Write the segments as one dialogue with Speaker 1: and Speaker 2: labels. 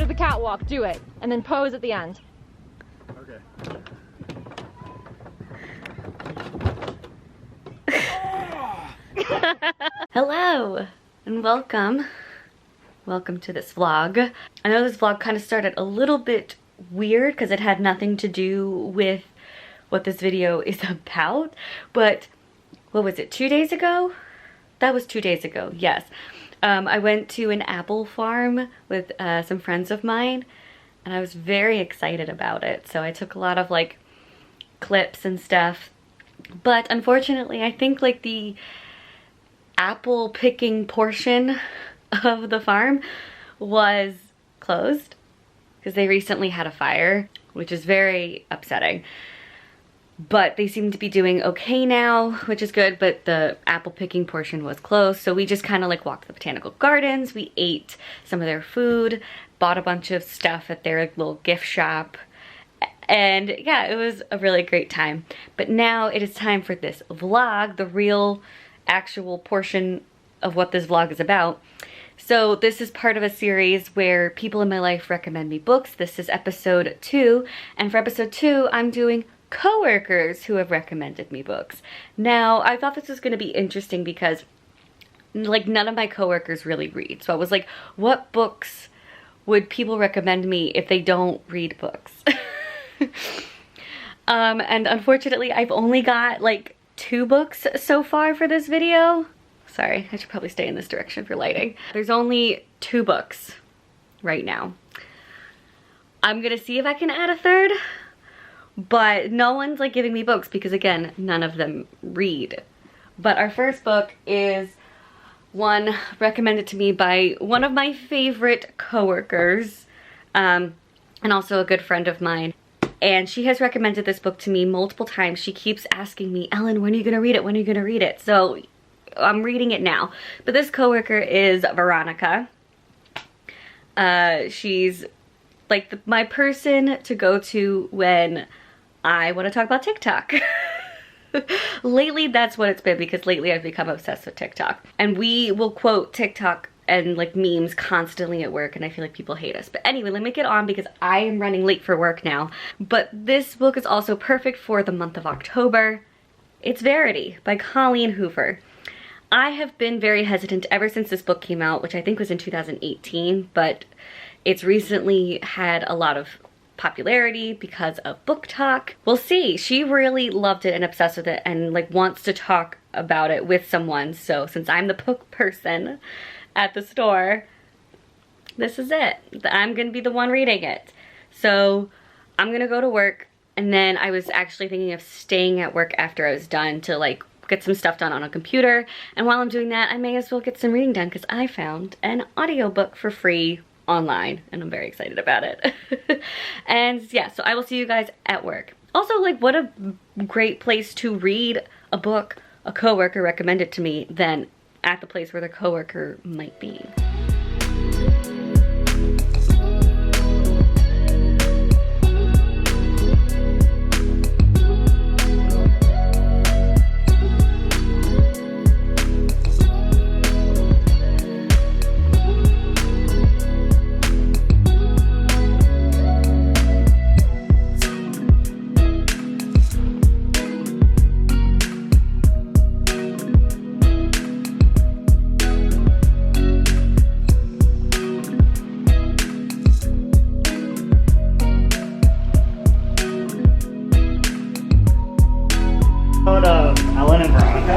Speaker 1: to the catwalk. Do it. And then pose at the end.
Speaker 2: Okay.
Speaker 3: Hello and welcome to this vlog. I know this vlog kind of started a little bit weird because it had nothing to do with what this video is about, but what was it, 2 days ago? That was 2 days ago, yes. I went to an apple farm with some friends of mine and I was very excited about it, so I took a lot of like clips and stuff, but unfortunately I think like the apple picking portion of the farm was closed because they recently had a fire, which is very upsetting. But they seem to be doing okay now, which is good, but the apple picking portion was closed. So we just kind of like walked the botanical gardens, we ate some of their food, bought a bunch of stuff at their little gift shop. And yeah, it was a really great time. But now it is time for this vlog, the real actual portion of what this vlog is about. So this is part of a series where people in my life recommend me books. This is episode 2, and for episode 2 I'm doing coworkers who have recommended me books. Now I thought this was going to be interesting because like none of my coworkers really read, so I was like, what books would people recommend me if they don't read books? And unfortunately I've only got like 2 books so far for this video. Sorry, I should probably stay in this direction for lighting. There's only 2 books right now. I'm gonna see if I can add a third, but no one's like giving me books because again, none of them read. But our first book is one recommended to me by one of my favorite coworkers, and also a good friend of mine. And she has recommended this book to me multiple times. She keeps asking me, Ellen, when are you gonna read it? When are you gonna read it? So I'm reading it now. But this coworker is Veronica. She's like my person to go to when I want to talk about TikTok. Lately that's what it's been, because lately I've become obsessed with TikTok. And we will quote TikTok and like memes constantly at work, and I feel like people hate us. But anyway, let me get on because I am running late for work now. But this book is also perfect for the month of October. It's Verity by Colleen Hoover. I have been very hesitant ever since this book came out, which I think was in 2018, but it's recently had a lot of popularity because of Book Talk. We'll see. She really loved it and obsessed with it and like wants to talk about it with someone. So since I'm the book person at the store, this is it. I'm gonna be the one reading it. So I'm gonna go to work, and then I was actually thinking of staying at work after I was done to like get some stuff done on a computer. And while I'm doing that, I may as well get some reading done because I found an audiobook for free online and I'm very excited about it. And yeah, so I will see you guys at work. Also, like, what a great place to read a book a coworker recommended to me than at the place where the coworker might be.
Speaker 2: Ellen and Veronica.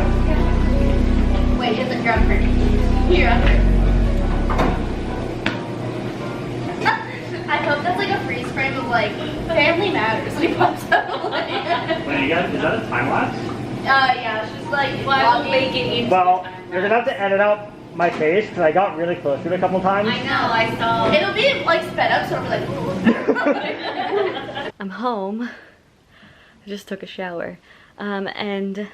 Speaker 4: Wait, is it your under? You're under. I hope that's like a freeze frame of like Family Matters. Like pops up.
Speaker 2: Wait, you guys, is that a time lapse?
Speaker 4: Yeah, she's like.
Speaker 3: Well, make it
Speaker 2: Well, you're gonna have to edit out my face because I got really close to it a couple times.
Speaker 3: I know, I saw.
Speaker 4: It'll be like sped up, so it'll be like.
Speaker 3: I'm home. I just took a shower. And I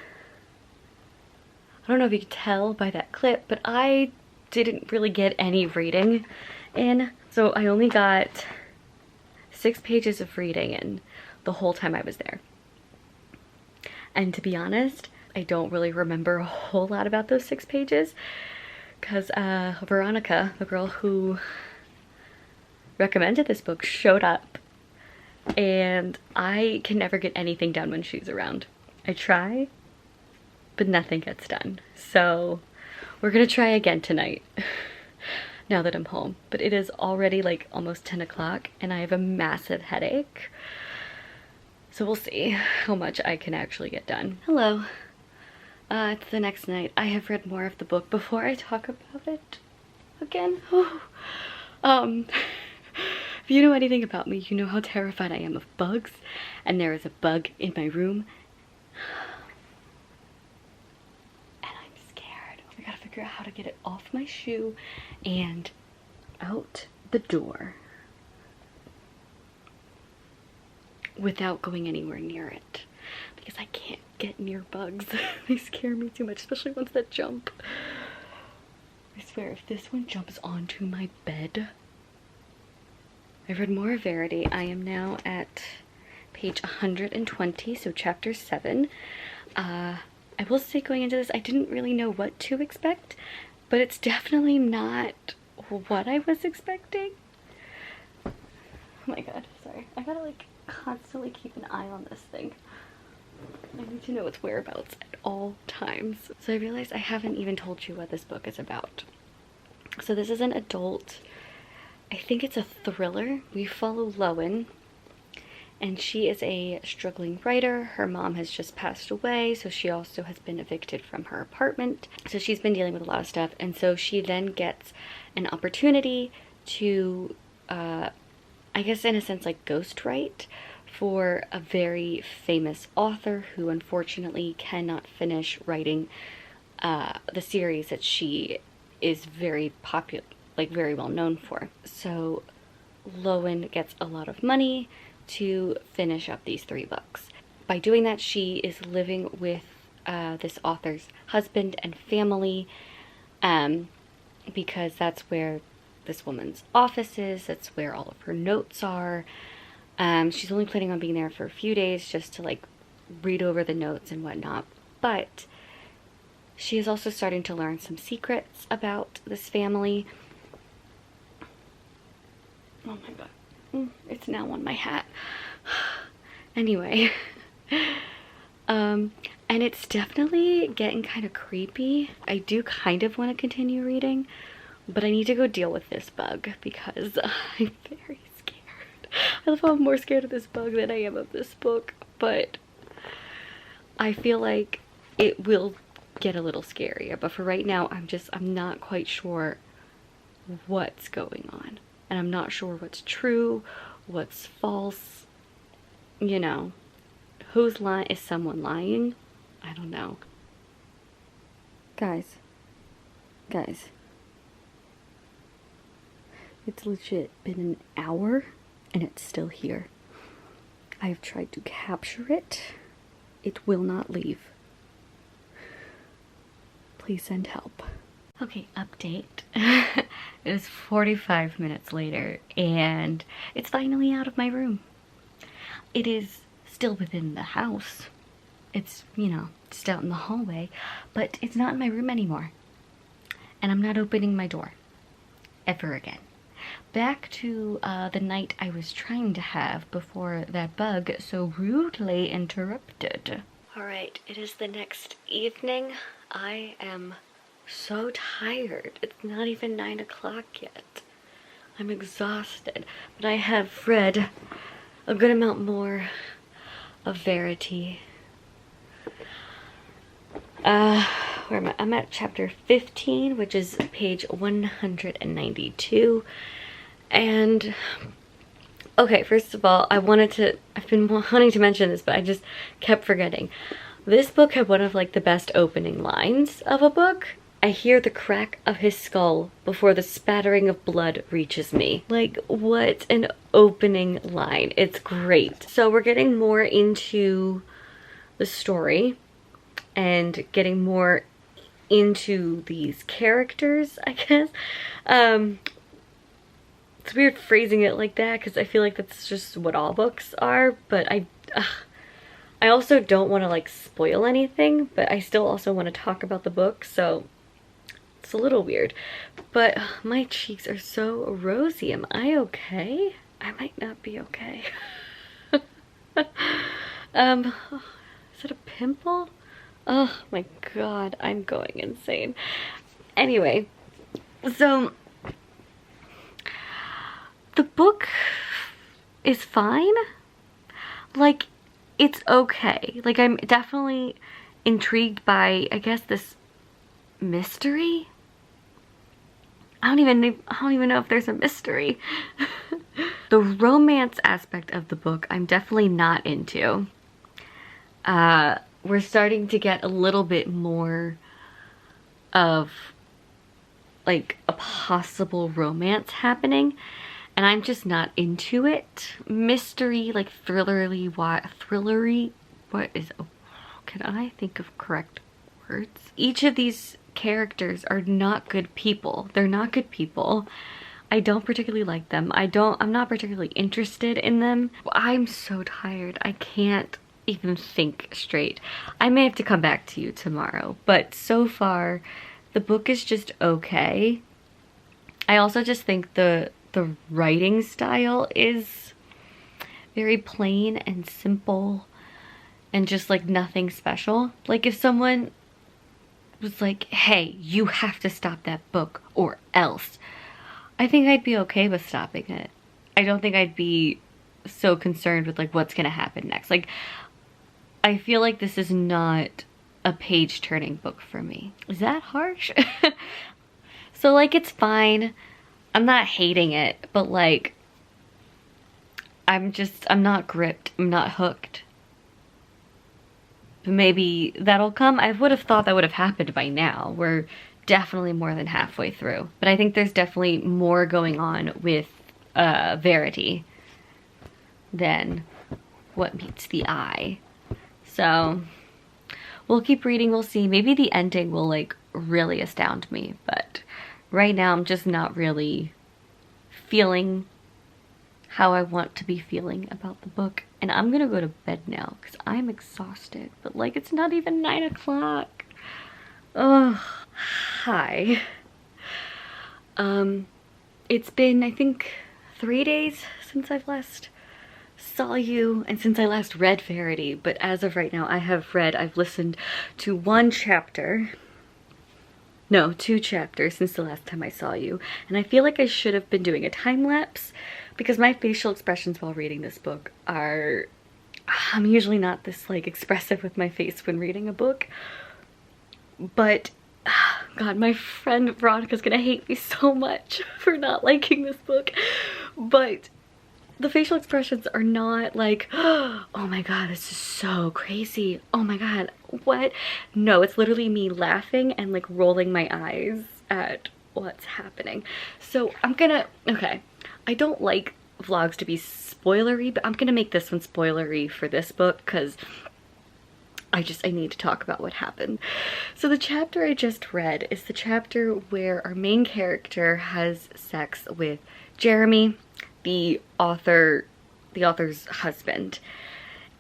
Speaker 3: don't know if you could tell by that clip, but I didn't really get any reading in. So I only got 6 pages of reading in the whole time I was there. And to be honest, I don't really remember a whole lot about those 6 pages because Veronica, the girl who recommended this book showed up, and I can never get anything done when she's around. I try, but nothing gets done. So we're gonna try again tonight now that I'm home. But it is already like almost 10 o'clock and I have a massive headache. So we'll see how much I can actually get done. Hello. It's the next night. I have read more of the book before I talk about it again. If you know anything about me, you know how terrified I am of bugs, and there is a bug in my room. And I'm scared. I gotta figure out how to get it off my shoe and out the door without going anywhere near it, because I can't get near bugs. They scare me too much, especially ones that jump. I swear, if this one jumps onto my bed. I've read more of Verity. I am now at page 120, so chapter 7. I will say going into this, I didn't really know what to expect, but it's definitely not what I was expecting. Oh my god, sorry. I gotta like constantly keep an eye on this thing. I need to know its whereabouts at all times. So I realized I haven't even told you what this book is about. So this is an adult, I think it's a thriller. We follow Lowen, and she is a struggling writer. Her mom has just passed away, so she also has been evicted from her apartment. So she's been dealing with a lot of stuff, and so she then gets an opportunity to, I guess in a sense, like ghostwrite for a very famous author who unfortunately cannot finish writing the series that she is very popular, like very well known for. So Lowen gets a lot of money to finish up these 3 books. By doing that, she is living with this author's husband and family, because that's where this woman's office is, that's where all of her notes are. She's only planning on being there for a few days just to like read over the notes and whatnot, but she is also starting to learn some secrets about this family. Oh my god, it's now on my hat. Anyway, and it's definitely getting kind of creepy. I do kind of want to continue reading, but I need to go deal with this bug because I'm very scared. I love how I'm more scared of this bug than I am of this book, but I feel like it will get a little scarier. But for right now, I'm not quite sure what's going on. And I'm not sure what's true, what's false, you know. Who's lying? Is someone lying? I don't know. Guys. It's legit been an hour and it's still here. I've tried to capture it. It will not leave. Please send help. Okay, update. It was 45 minutes later and it's finally out of my room. It is still within the house. It's, you know, just out in the hallway, but it's not in my room anymore. And I'm not opening my door ever again. Back to the night I was trying to have before that bug so rudely interrupted. Alright, it is the next evening. I am so tired. It's not even 9 o'clock yet. I'm exhausted, but I have read a good amount more of Verity. Where am I? I'm at chapter 15, which is page 192. And okay, first of all, I've been wanting to mention this, but I just kept forgetting. This book had one of like the best opening lines of a book. I hear the crack of his skull before the spattering of blood reaches me. Like, what an opening line. It's great. So we're getting more into the story and getting more into these characters, I guess. It's weird phrasing it like that because I feel like that's just what all books are, but I also don't want to like spoil anything, but I still also want to talk about the book, so It's a little weird, but my cheeks are so rosy. Am I okay? I might not be okay. Is it a pimple? Oh my god, I'm going insane. Anyway, so the book is fine. Like, it's okay. Like, I'm definitely intrigued by, I guess, this mystery. I don't even know if there's a mystery. The romance aspect of the book, I'm definitely not into. We're starting to get a little bit more of like a possible romance happening, and I'm just not into it. Mystery, like thrillery, what is, oh, can I think of correct words? Each of these characters are not good people. They're not good people. I don't particularly like them. I'm not particularly interested in them. I'm so tired. I can't even think straight. I may have to come back to you tomorrow, but so far the book is just okay. I also just think the writing style is very plain and simple and just like nothing special. Like if someone was like, hey, you have to stop that book or else, I think I'd be okay with stopping it. I don't think I'd be so concerned with like what's gonna happen next. Like, I feel like this is not a page-turning book for me. Is that harsh? So like, it's fine. I'm not hating it, but like, I'm not gripped. I'm not hooked. But maybe that'll come. I would have thought that would have happened by now. We're definitely more than halfway through. But I think there's definitely more going on with Verity than what meets the eye. So we'll keep reading, we'll see. Maybe the ending will like really astound me, but right now I'm just not really feeling how I want to be feeling about the book. And I'm gonna go to bed now because I'm exhausted, but like it's not even 9 o'clock. Oh, hi. It's been, I think, 3 days since I've last saw you and since I last read Verity, but as of right now I've listened to 2 chapters since the last time I saw you, and I feel like I should have been doing a time lapse because my facial expressions while reading this book I'm usually not this like expressive with my face when reading a book, but God, my friend Veronica's gonna hate me so much for not liking this book, but the facial expressions are not like, oh my god, this is so crazy, oh my god, what? No, it's literally me laughing and like rolling my eyes at what's happening. So okay, I don't like vlogs to be spoilery, but I'm gonna make this one spoilery for this book because I need to talk about what happened. So the chapter I just read is the chapter where our main character has sex with Jeremy, the author's husband,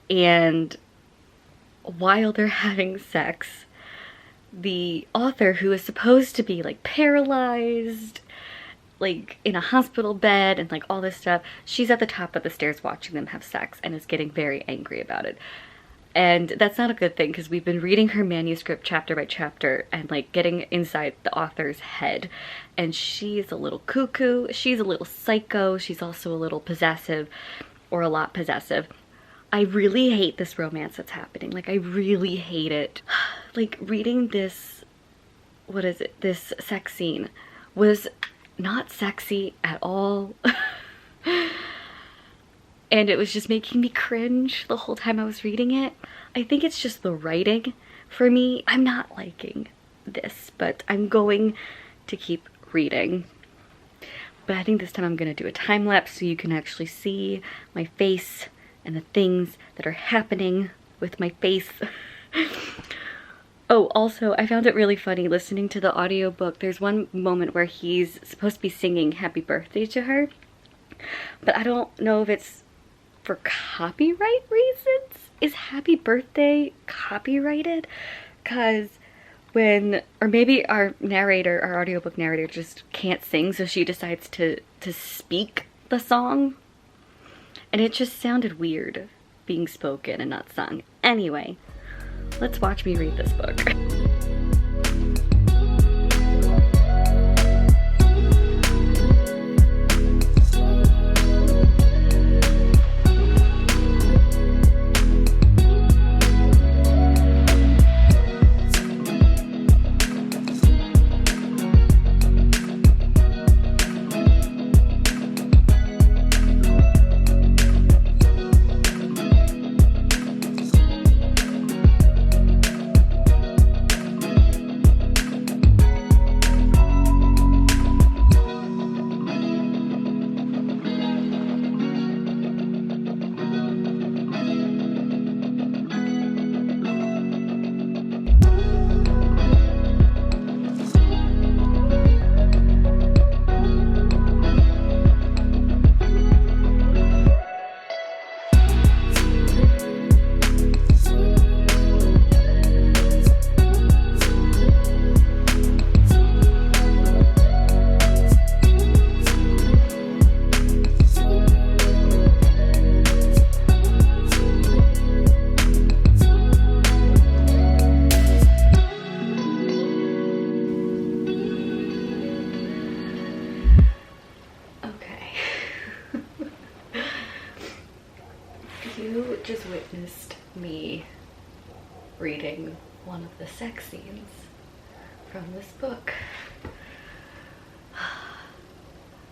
Speaker 3: and while they're having sex, the author, who is supposed to be like paralyzed, like in a hospital bed and like all this stuff, she's at the top of the stairs watching them have sex and is getting very angry about it. And that's not a good thing because we've been reading her manuscript chapter by chapter and like getting inside the author's head. And she's a little cuckoo, she's a little psycho, she's also a little possessive, or a lot possessive. I really hate this romance that's happening. Like, I really hate it. Like, reading this, what is it, this sex scene was not sexy at all. And it was just making me cringe the whole time I was reading it. I think it's just the writing for me. I'm not liking this, but I'm going to keep reading. But I think this time I'm gonna do a time lapse so you can actually see my face and the things that are happening with my face. Oh, also, I found it really funny listening to the audiobook. There's one moment where he's supposed to be singing happy birthday to her, but I don't know if it's for copyright reasons. Is happy birthday copyrighted? Because when, or maybe our narrator, our audiobook narrator just can't sing, so she decides to speak the song. And it just sounded weird being spoken and not sung. Anyway, let's watch me read this book. You just witnessed me reading one of the sex scenes from this book.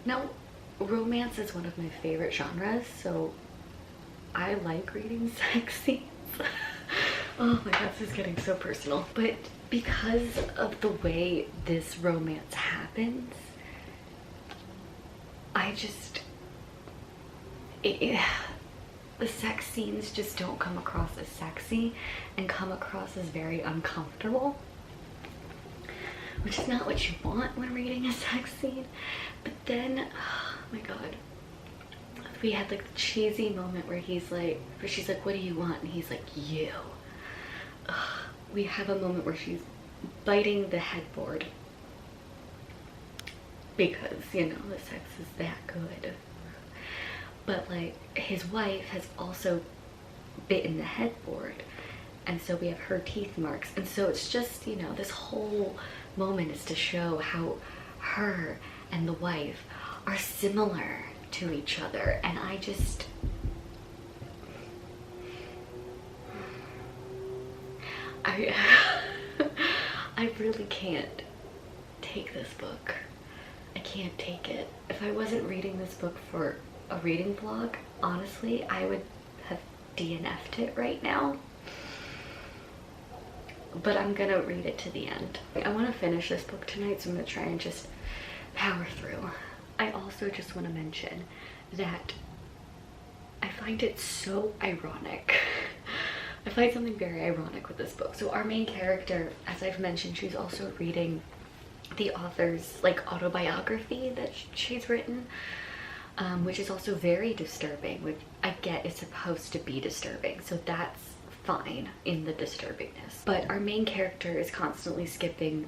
Speaker 3: Now, romance is one of my favorite genres, so I like reading sex scenes. Oh my god, this is getting so personal. But because of the way this romance happens, I just... the sex scenes just don't come across as sexy and come across as very uncomfortable, which is not what you want when reading a sex scene. But then, oh my god, we had like the cheesy moment where he's like, where she's like, what do you want? And he's like, you. We have a moment where she's biting the headboard because, you know, the sex is that good. But like, his wife has also bitten the headboard, and so we have her teeth marks. And so it's just, you know, this whole moment is to show how her and the wife are similar to each other. And I just... I really can't take this book. I can't take it. If I wasn't reading this book for a reading vlog, honestly, I would have DNF'd it right now. But I'm gonna read it to the end. I want to finish this book tonight, so I'm gonna try and just power through. I also just want to mention that I find it so ironic. I find something very ironic with this book. So our main character, as I've mentioned, she's also reading the author's like autobiography that she's written, which is also very disturbing, which I get is supposed to be disturbing, so that's fine in the disturbingness. But our main character is constantly skipping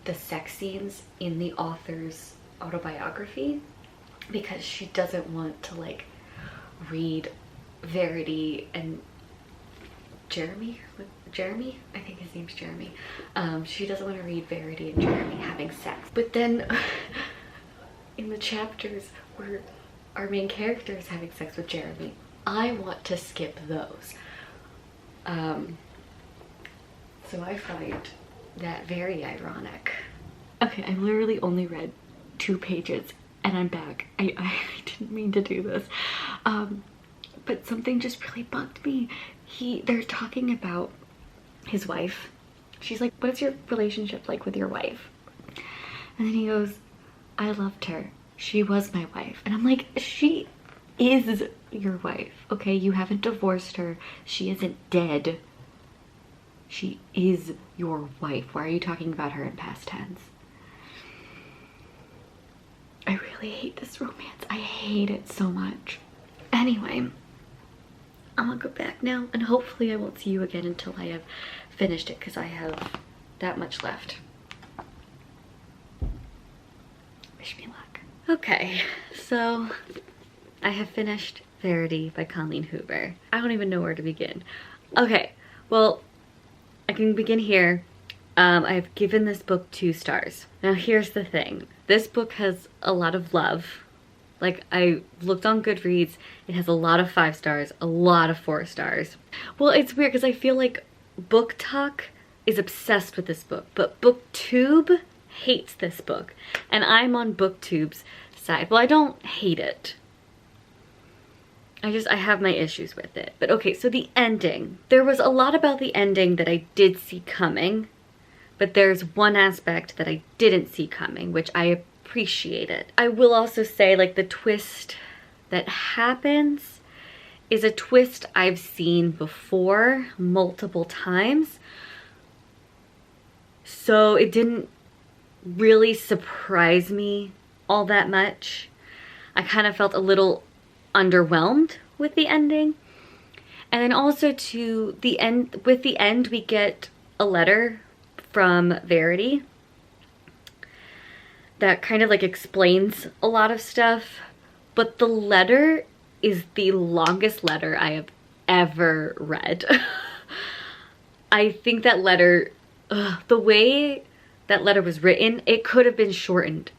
Speaker 3: the sex scenes in the author's autobiography because she doesn't want to like read Verity and Jeremy, I think his name's Jeremy. She doesn't want to read Verity and Jeremy having sex. But then in the chapters where our main character is having sex with Jeremy, I want to skip those. So I find that very ironic. Okay, I literally only read 2 pages and I'm back. I didn't mean to do this. But something just really bugged me. They're talking about his wife. She's like, what is your relationship like with your wife? And then he goes, I loved her. She was my wife. And I'm like, she is your wife, okay? You haven't divorced her. She isn't dead. She is your wife. Why are you talking about her in past tense? I really hate this romance. I hate it so much. Anyway, I'm gonna go back now, and hopefully I won't see you again until I have finished it, because I have that much left. Wish me luck. Okay, so I have finished Verity by Colleen Hoover. I don't even know where to begin. Okay, well, I can begin here. I've given this book 2 stars. Now here's the thing. This book has a lot of love. Like, I looked on Goodreads, it has a lot of 5 stars, a lot of 4 stars. Well, it's weird because I feel like Book Talk is obsessed with this book, but BookTube hates this book. And I'm on BookTube's side. Well, I don't hate it. I have my issues with it. But okay, so the ending. There was a lot about the ending that I did see coming, but there's one aspect that I didn't see coming, which I appreciated. I will also say, like, the twist that happens is a twist I've seen before multiple times. So it didn't really surprise me all that much. I kind of felt a little underwhelmed with the ending. And then also to the end, with the end we get a letter from Verity that kind of like explains a lot of stuff, but the letter is the longest letter I have ever read. I think that letter, the way that letter was written, it could have been shortened.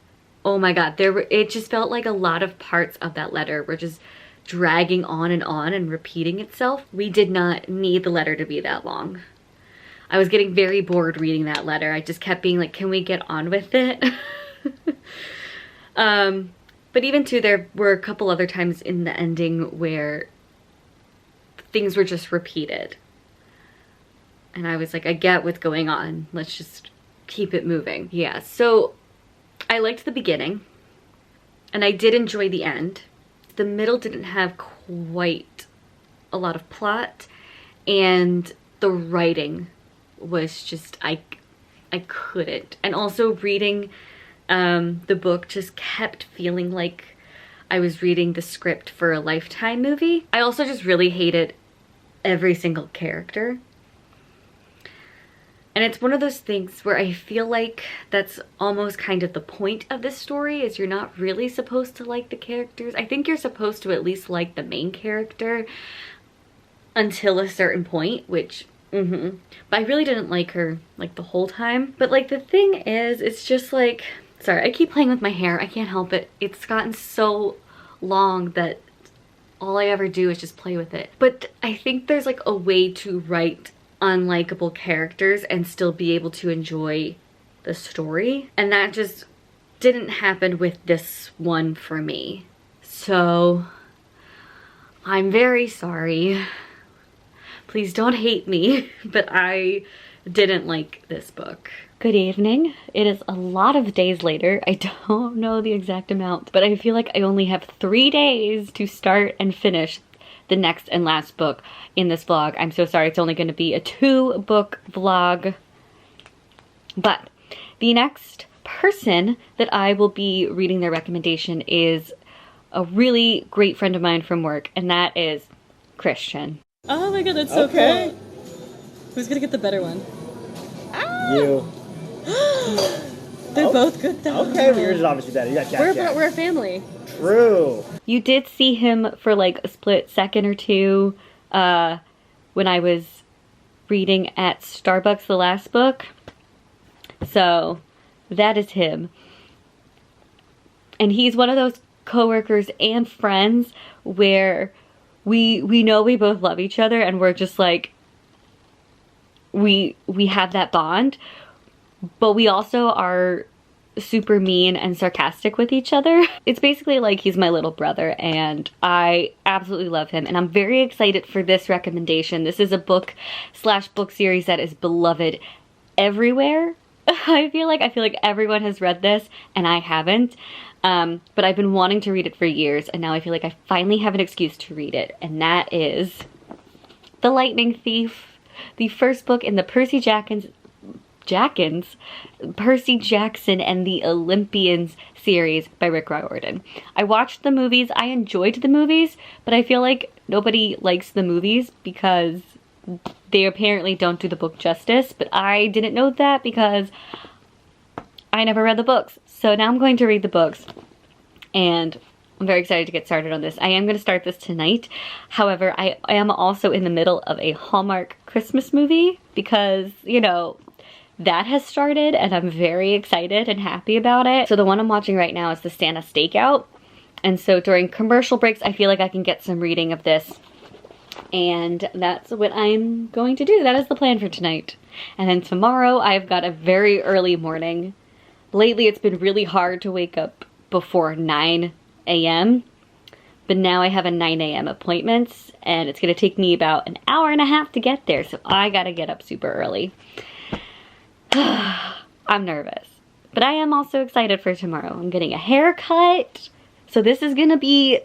Speaker 3: Oh my god, it just felt like a lot of parts of that letter were just dragging on and repeating itself. We did not need the letter to be that long. I was getting very bored reading that letter. I just kept being like, can we get on with it? But even too, there were a couple other times in the ending where things were just repeated. And I was like, I get what's going on. Let's just keep it moving. Yeah, so I liked the beginning and I did enjoy the end. The middle didn't have quite a lot of plot, and the writing was just, I couldn't. And also reading the book just kept feeling like I was reading the script for a Lifetime movie. I also just really hated every single character. And it's one of those things where I feel like that's almost kind of the point of this story, is you're not really supposed to like the characters. I think you're supposed to at least like the main character until a certain point, which, but I really didn't like her like the whole time. But like the thing is, it's just like, sorry, I keep playing with my hair. I can't help it. It's gotten so long that all I ever do is just play with it. But I think there's like a way to write unlikable characters and still be able to enjoy the story, and that just didn't happen with this one for me. So I'm very sorry. Please don't hate me, but I didn't like this book. Good evening. It is a lot of days later. I don't know the exact amount, but I feel like I only have 3 days to start and finish the next and last book in this vlog. I'm so sorry, it's only going to be a 2-book vlog. But the next person that I will be reading their recommendation is a really great friend of mine from work, and that is Christian.
Speaker 5: Oh my god, that's so cool. Who's gonna get the better one?
Speaker 2: You.
Speaker 5: They're both good though.
Speaker 2: Okay, well, yours is obviously better. You got Jack.
Speaker 5: We're a family.
Speaker 2: True.
Speaker 3: You did see him for like a split second or two when I was reading at Starbucks the last book. So that is him. And he's one of those coworkers and friends where we know we both love each other, and we're just like, we have that bond, but we also are super mean and sarcastic with each other. It's basically like he's my little brother, and I absolutely love him, and I'm very excited for this recommendation. This is a book/book series that is beloved everywhere. I feel like everyone has read this and I haven't, but I've been wanting to read it for years, and now I feel like I finally have an excuse to read it, and that is The Lightning Thief, the first book in the Percy Jackson and the Olympians series by Rick Riordan. I watched the movies, I enjoyed the movies, but I feel like nobody likes the movies because they apparently don't do the book justice, but I didn't know that because I never read the books. So now I'm going to read the books, and I'm very excited to get started on this. I am going to start this tonight. However, I am also in the middle of a Hallmark Christmas movie because, you know, that has started and I'm very excited and happy about it. So the one I'm watching right now is the Santa Stakeout. And so during commercial breaks, I feel like I can get some reading of this. And that's what I'm going to do. That is the plan for tonight. And then tomorrow, I've got a very early morning. Lately, it's been really hard to wake up before 9 a.m. But now I have a 9 a.m. appointment, and it's going to take me about an hour and a half to get there. So I got to get up super early. I'm nervous. But I am also excited for tomorrow. I'm getting a haircut. So this is going to be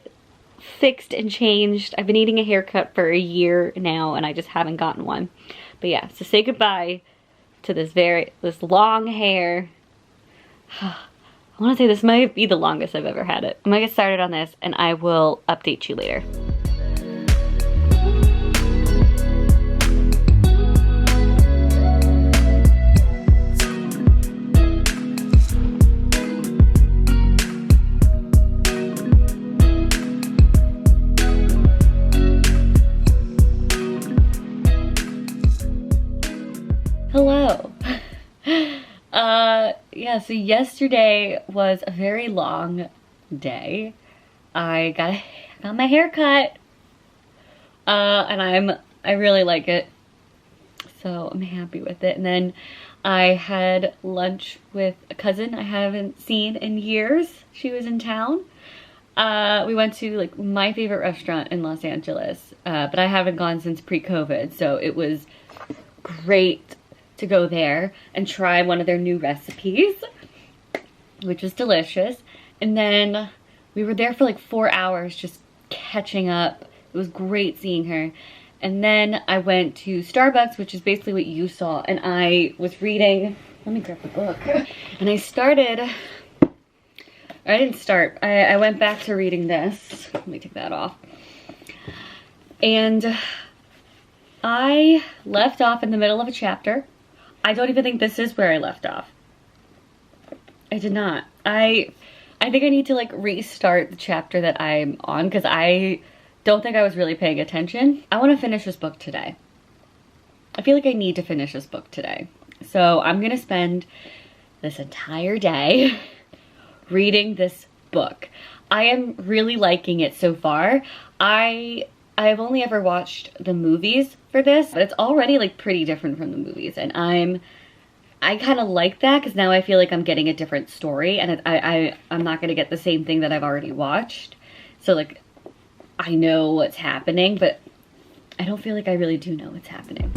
Speaker 3: fixed and changed. I've been needing a haircut for a year now, and I just haven't gotten one. But yeah, so say goodbye to this long hair. I want to say this might be the longest I've ever had it. I'm gonna get started on this, and I will update you later. Hello. Yeah, so yesterday was a very long day. I got my hair cut. And I really like it. So I'm happy with it. And then I had lunch with a cousin I haven't seen in years. She was in town. We went to like my favorite restaurant in Los Angeles. But I haven't gone since pre-COVID, so it was great to go there and try one of their new recipes, which was delicious. And then we were there for like 4 hours just catching up. It was great seeing her. And then I went to Starbucks, which is basically what you saw, and I was reading, let me grab the book. And I didn't start, I went back to reading this. Let me take that off. And I left off in the middle of a chapter. I don't even think this is where I left off. I did not. I think I need to like restart the chapter that I'm on because I don't think I was really paying attention. I want to finish this book today. I feel like I need to finish this book today. So I'm gonna spend this entire day reading this book. I am really liking it so far. I've only ever watched the movies for this, but it's already like pretty different from the movies, and I kind of like that because now I feel like I'm getting a different story, and I'm not gonna get the same thing that I've already watched. So like, I know what's happening, but I don't feel like I really do know what's happening.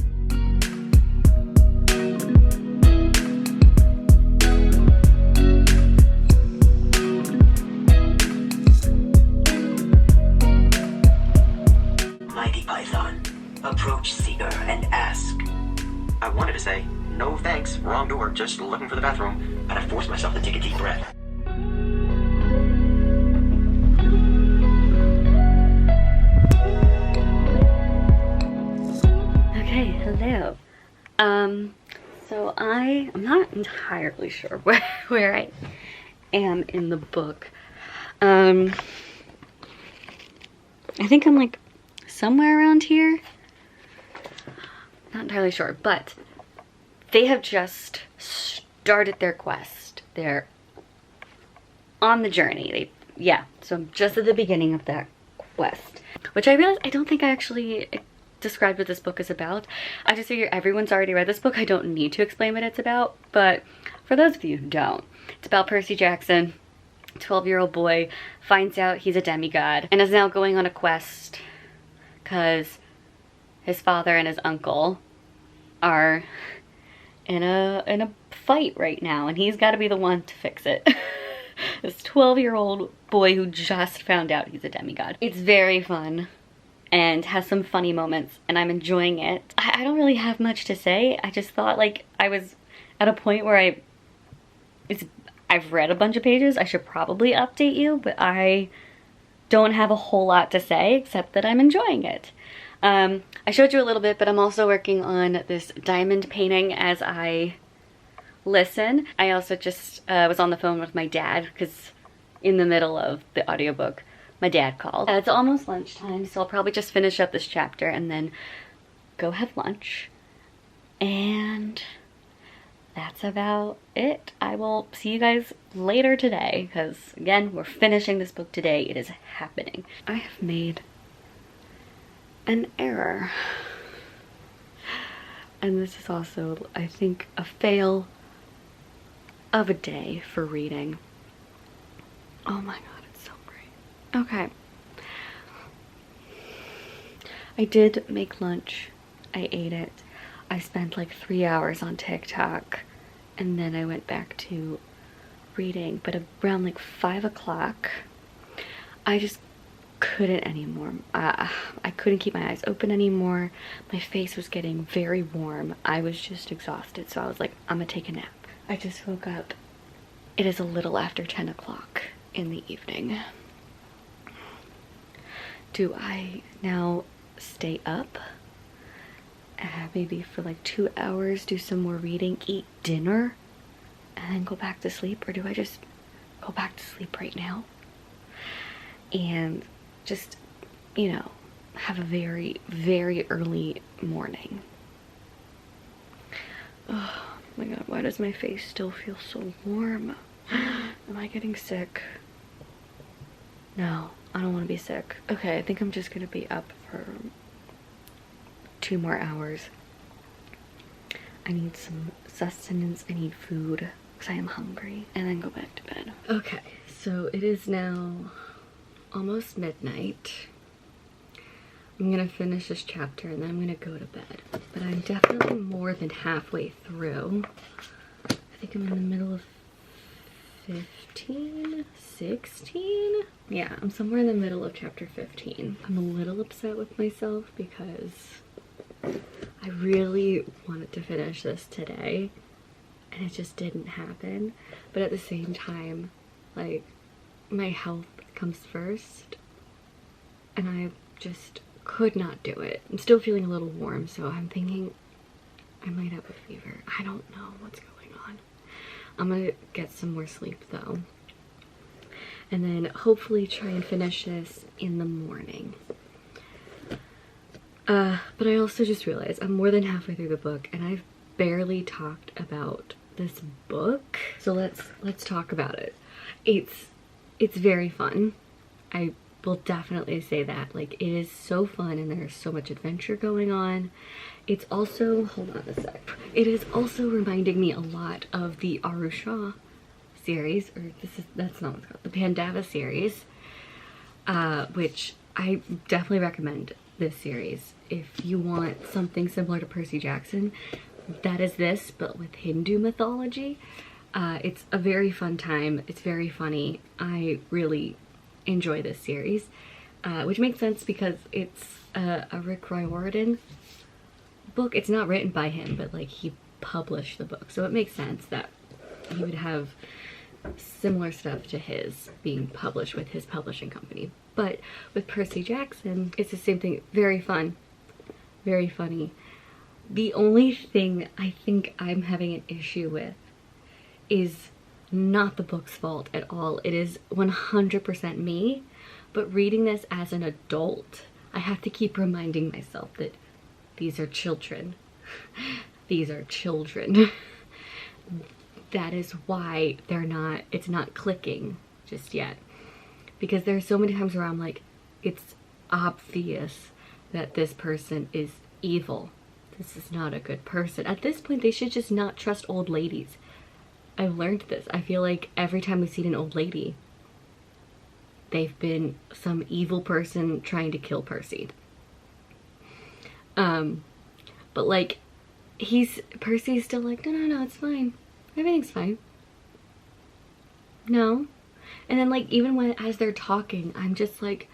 Speaker 6: Approach Seeker and ask. I wanted to say, no thanks, wrong door, just looking for the bathroom, but I forced myself to take a deep breath.
Speaker 3: Okay, hello. So I'm not entirely sure where I am in the book. I think I'm like somewhere around here. Not entirely sure, but they have just started their quest. They're on the journey. So I'm just at the beginning of that quest, which I realized I don't think I actually described what this book is about. I just figure everyone's already read this book. I don't need to explain what it's about, but for those of you who don't, it's about Percy Jackson, 12-year-old boy, finds out he's a demigod and is now going on a quest because his father and his uncle are in a fight right now, and he's got to be the one to fix it. This 12-year-old boy who just found out he's a demigod. It's very fun and has some funny moments, and I'm enjoying it. I don't really have much to say. I just thought like I was at a point where I've read a bunch of pages. I should probably update you, but I don't have a whole lot to say except that I'm enjoying it. I showed you a little bit, but I'm also working on this diamond painting as I listen. I also just was on the phone with my dad because in the middle of the audiobook, my dad called. It's almost lunchtime, so I'll probably just finish up this chapter and then go have lunch. And that's about it. I will see you guys later today because, again, we're finishing this book today. It is happening. I have made an error. And this is also, I think, a fail of a day for reading. Oh my god, it's so great. Okay. I did make lunch. I ate it. I spent like 3 hours on TikTok and then I went back to reading, but around like 5 o'clock, I just couldn't anymore. I couldn't keep my eyes open anymore. My face was getting very warm. I was just exhausted, so I was like, I'm gonna take a nap. I just woke up. It is a little after 10 o'clock in the evening. Do I now stay up? Maybe for like 2 hours, do some more reading, eat dinner, and then go back to sleep? Or do I just go back to sleep right now and just, you know, have a very, very early morning? Oh my god, why does my face still feel so warm? Am I getting sick? No, I don't want to be sick. Okay, I think I'm just gonna be up for 2 more hours. I need some sustenance, I need food because I am hungry, and then go back to bed. Okay, so it is now almost midnight. I'm gonna finish this chapter and then I'm gonna go to bed. But I'm definitely more than halfway through. I think I'm in the middle of 15, 16? Yeah, I'm somewhere in the middle of chapter 15. I'm a little upset with myself because I really wanted to finish this today and it just didn't happen. But at the same time, like, my health comes first and I just could not do it. I'm still feeling a little warm, so I'm thinking I might have a fever. I don't know what's going on. I'm gonna get some more sleep though, and then hopefully try and finish this in the morning. But I also just realized I'm more than halfway through the book and I've barely talked about this book. So let's talk about it. It's very fun. I will definitely say that. Like, it is so fun and there's so much adventure going on. It's also, hold on a sec. It is also reminding me a lot of the Arusha series, or that's not what it's called, the Pandava series, which I definitely recommend this series. If you want something similar to Percy Jackson, that is this, but with Hindu mythology. It's a very fun time. It's very funny. I really enjoy this series, which makes sense because it's a Rick Riordan book. It's not written by him, but like he published the book, so it makes sense that he would have similar stuff to his being published with his publishing company. But with Percy Jackson, it's the same thing. Very fun, very funny. The only thing I think I'm having an issue with is not the book's fault at all. It is 100% me, but reading this as an adult, I have to keep reminding myself that these are children. These are children. That is why it's not clicking just yet. Because there are so many times where I'm like, it's obvious that this person is evil. This is not a good person. At this point, they should just not trust old ladies. I've learned this. I feel like every time we've seen an old lady, they've been some evil person trying to kill Percy. But like, Percy's still like, no, it's fine. Everything's fine. No. And then like, even as they're talking, I'm just like,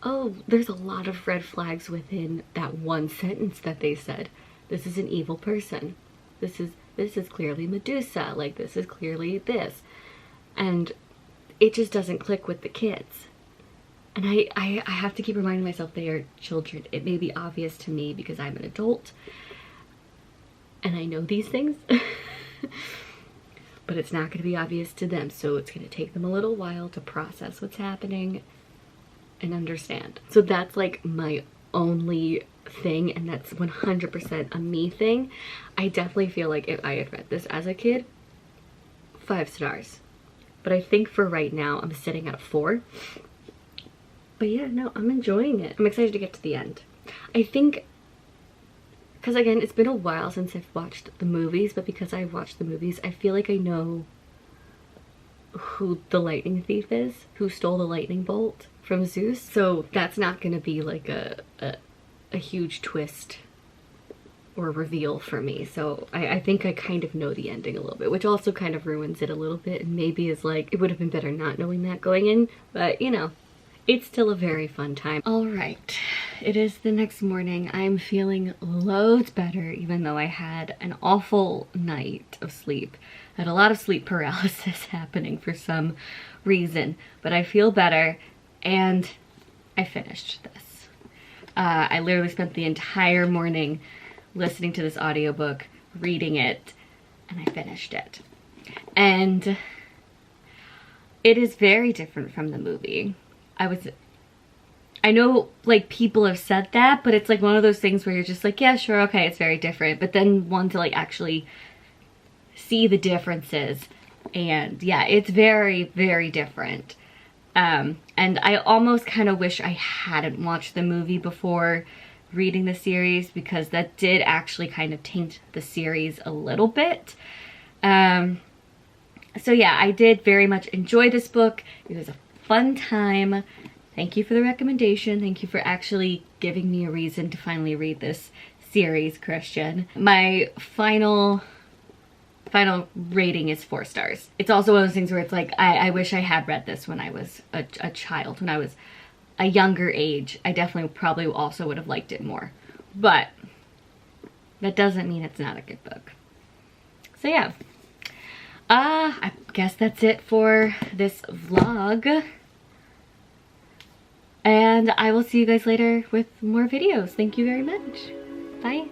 Speaker 3: oh, there's a lot of red flags within that one sentence that they said. This is an evil person. This is clearly Medusa. Like, this is clearly this. And it just doesn't click with the kids. And I have to keep reminding myself they are children. It may be obvious to me because I'm an adult and I know these things, but it's not going to be obvious to them. So it's going to take them a little while to process what's happening and understand. So that's like my only thing, and that's 100% a me thing. I definitely feel like if I had read this as a kid, 5 stars. But I think for right now, I'm sitting at a 4. But yeah, no, I'm enjoying it. I'm excited to get to the end. I think, because again, it's been a while since I've watched the movies, but because I've watched the movies, I feel like I know who the lightning thief is, who stole the lightning bolt from Zeus. So that's not going to be like a huge twist or reveal for me. So I think I kind of know the ending a little bit, which also kind of ruins it a little bit, and maybe is like, it would have been better not knowing that going in, but you know. It's still a very fun time. All right, it is the next morning. I'm feeling loads better, even though I had an awful night of sleep. I had a lot of sleep paralysis happening for some reason, but I feel better, and I finished this. I literally spent the entire morning listening to this audiobook, reading it, and I finished it. And it is very different from the movie. I know like people have said that, but it's like one of those things where you're just like, yeah, sure, okay, it's very different. But then one to like actually see the differences, and yeah, it's very, very different. And I almost kind of wish I hadn't watched the movie before reading the series, because that did actually kind of taint the series a little bit. So yeah, I did very much enjoy this book. It was a fun time. Thank you for the recommendation. Thank you for actually giving me a reason to finally read this series, Christian. My final rating is 4 stars. It's also one of those things where it's like, I wish I had read this when I was a child, when I was a younger age. I definitely probably also would have liked it more. But that doesn't mean it's not a good book. So yeah. I guess that's it for this vlog. And I will see you guys later with more videos. Thank you very much. Bye.